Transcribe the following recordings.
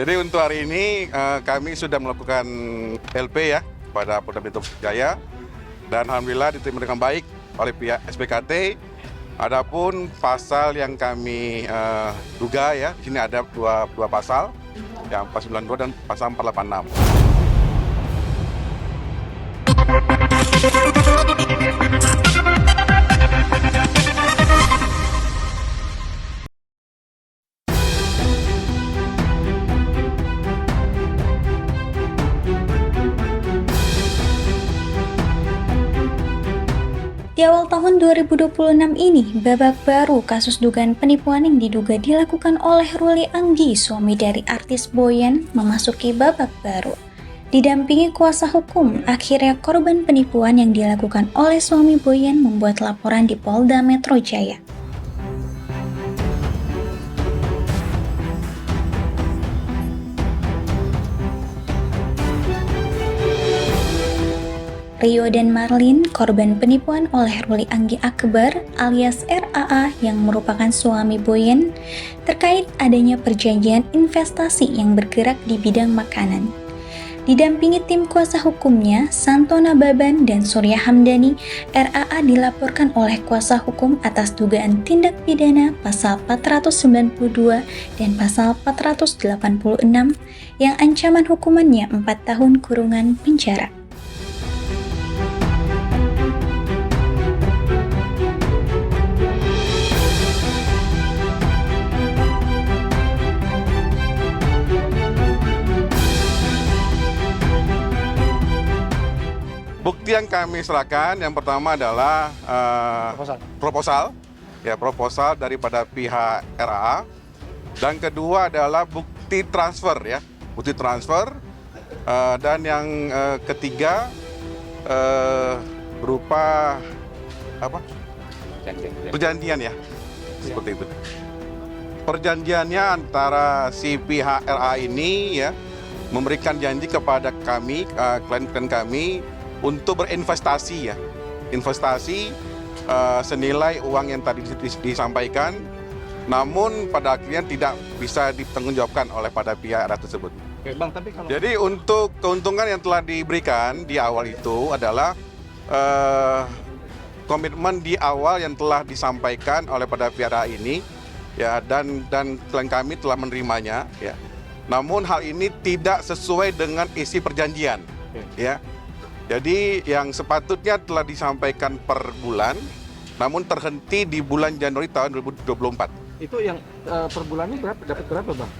Jadi untuk hari ini kami sudah melakukan LP ya pada Polda Metro Jaya dan alhamdulillah diterima dengan baik oleh pihak SPKT. Adapun pasal yang kami duga ya, di sini ada dua pasal, yang pasal 92 dan pasal 486. Di awal tahun 2026 ini, babak baru kasus dugaan penipuan yang diduga dilakukan oleh Ruli Anggi, suami dari artis Boyen, memasuki babak baru. Didampingi kuasa hukum, akhirnya korban penipuan yang dilakukan oleh suami Boyen membuat laporan di Polda Metro Jaya. Rio dan Marlin, korban penipuan oleh Ruli Anggi Akbar alias RAA yang merupakan suami Boyen, terkait adanya perjanjian investasi yang bergerak di bidang makanan. Didampingi tim kuasa hukumnya, Santona Baban dan Surya Hamdani, RAA dilaporkan oleh kuasa hukum atas dugaan tindak pidana pasal 492 dan pasal 486 yang ancaman hukumannya 4 tahun kurungan penjara. Bukti yang kami serahkan yang pertama adalah proposal daripada pihak RAA, dan kedua adalah bukti transfer ya, dan yang ketiga berupa apa? Perjanjian ya, seperti itu. Perjanjiannya antara si pihak RAA ini ya memberikan janji kepada kami, klien-klien kami, untuk berinvestasi ya, investasi senilai uang yang tadi disampaikan, namun pada akhirnya tidak bisa dipertanggungjawabkan oleh pada pihak tersebut. Oke, Bang, tapi kalau... Jadi untuk keuntungan yang telah diberikan di awal itu adalah komitmen di awal yang telah disampaikan oleh pada pihak ini ya, dan klien kami telah menerimanya ya. Namun hal ini tidak sesuai dengan isi perjanjian ya. Jadi yang sepatutnya telah disampaikan per bulan, namun terhenti di bulan Januari tahun 2024. Itu yang per bulannya dapat berapa, Bang?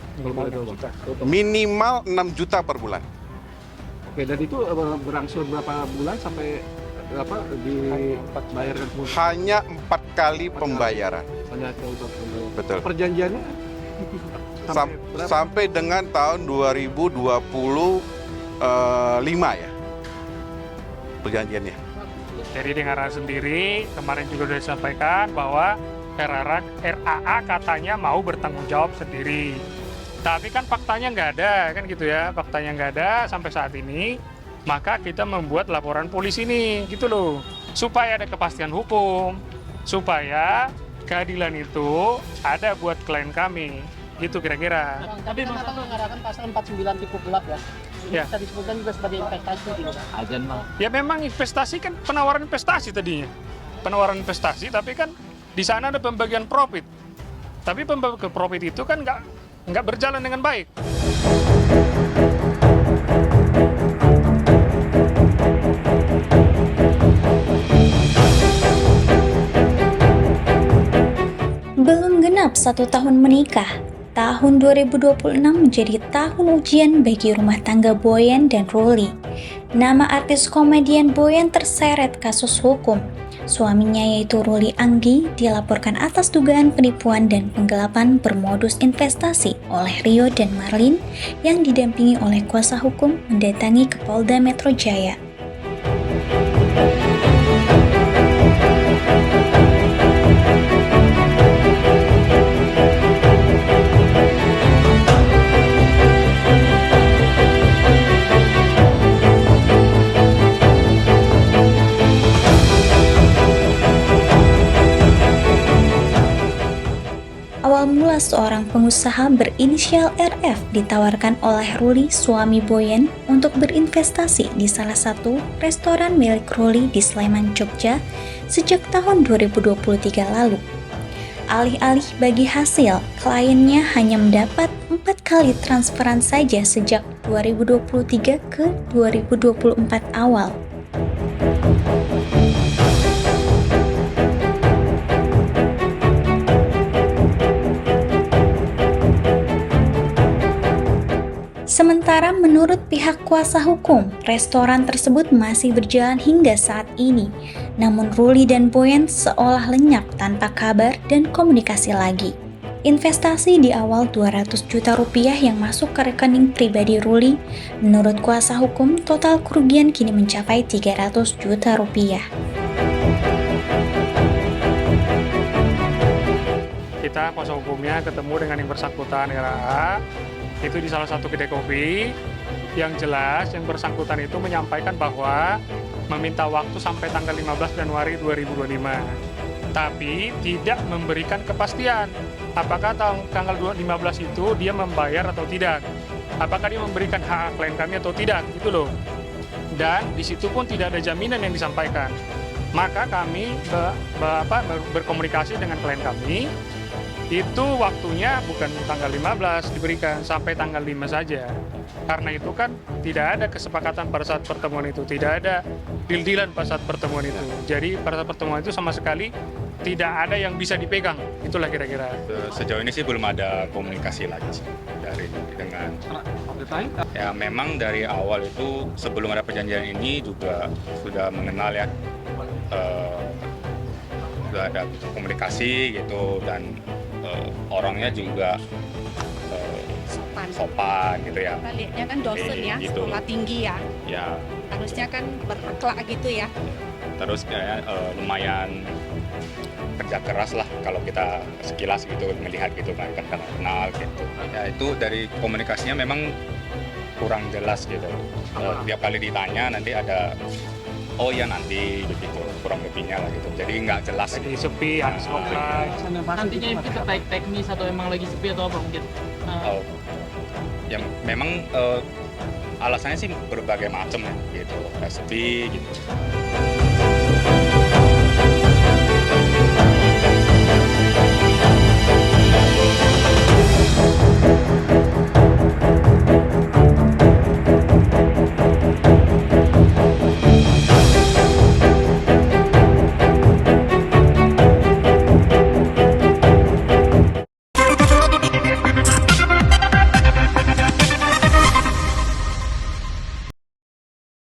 Minimal 6 juta per bulan. Oke, dan itu berangsur berapa bulan sampai dibayarkan? Hanya 4 kali pembayaran. Hanya 4 kali. Betul. Perjanjiannya sampai dengan tahun 2025 ya. Perjanjiannya. Jadi dengan RAA sendiri, kemarin juga sudah disampaikan bahwa RAA katanya mau bertanggung jawab sendiri. Tapi kan faktanya nggak ada, kan gitu ya. Faktanya nggak ada sampai saat ini, maka kita membuat laporan polisi ini, gitu loh. Supaya ada kepastian hukum, supaya keadilan itu ada buat klien kami. Gitu kira-kira. Tapi kan Abang mengatakan pasal 49 cukup gelap ya. Ya. Bisa disebutkan juga sebagai investasi gitu kan. Ajan, Bang. Ya memang investasi kan penawaran investasi tadinya. Penawaran investasi, tapi kan di sana ada pembagian profit. Tapi pembagian profit itu kan nggak berjalan dengan baik. Belum genap 1 tahun menikah, tahun 2026 menjadi tahun ujian bagi rumah tangga Boyen dan Ruli. Nama artis komedian Boyen terseret kasus hukum. Suaminya yaitu Ruli Anggi dilaporkan atas dugaan penipuan dan penggelapan bermodus investasi oleh Rio dan Marlin yang didampingi oleh kuasa hukum mendatangi ke Polda Metro Jaya. Awal mula seorang pengusaha pengusaha berinisial RF ditawarkan oleh Ruli, suami Boyen, untuk berinvestasi di salah satu restoran milik Ruli di Sleman, Jogja sejak tahun 2023 lalu. Alih-alih bagi hasil, kliennya hanya mendapat 4 kali transferan saja sejak 2023 ke 2024 awal. Sementara menurut pihak kuasa hukum, restoran tersebut masih berjalan hingga saat ini. Namun Ruli dan Boyen seolah lenyap tanpa kabar dan komunikasi lagi. Investasi di awal 200 juta rupiah yang masuk ke rekening pribadi Ruli, menurut kuasa hukum total kerugian kini mencapai 300 juta rupiah. Kita kuasa hukumnya ketemu dengan yang bersangkutan RAA, itu di salah satu kedai kopi. Yang jelas yang bersangkutan itu menyampaikan bahwa meminta waktu sampai tanggal 15 Januari 2025, tapi tidak memberikan kepastian apakah tanggal 15 itu dia membayar atau tidak, apakah dia memberikan hak klien kami atau tidak, gitu loh. Dan di situ pun tidak ada jaminan yang disampaikan. Maka kami berkomunikasi dengan klien kami, itu waktunya bukan tanggal 15 diberikan, sampai tanggal 5 saja. Karena itu kan tidak ada kesepakatan pada saat pertemuan itu, tidak ada deal-dealan pada saat pertemuan itu. Jadi pada saat pertemuan itu sama sekali tidak ada yang bisa dipegang, itulah kira-kira. Sejauh ini sih belum ada komunikasi lagi sih dengan ya, memang dari awal itu sebelum ada perjanjian ini juga sudah mengenal ya, sudah ada komunikasi gitu, dan orangnya juga sopan gitu ya. Kita lihatnya kan dosen ya, gitu. sekolah tinggi ya. Ya, Harusnya kan berakhlak gitu ya. terus kayak lumayan kerja keras lah kalau kita sekilas gitu melihat gitu kan, kenal gitu. Ya itu dari komunikasinya memang kurang jelas gitu. Tiap kali ditanya nanti ada oh ya nanti begitu, kurang lebihnya lah gitu. Jadi nggak jelas. Jadi sepi, harus offline. Nantinya itu terkait teknis atau emang lagi sepi atau apa mungkin? Oh, yang memang alasannya sih berbagai macam ya gitu, kayak sepi gitu.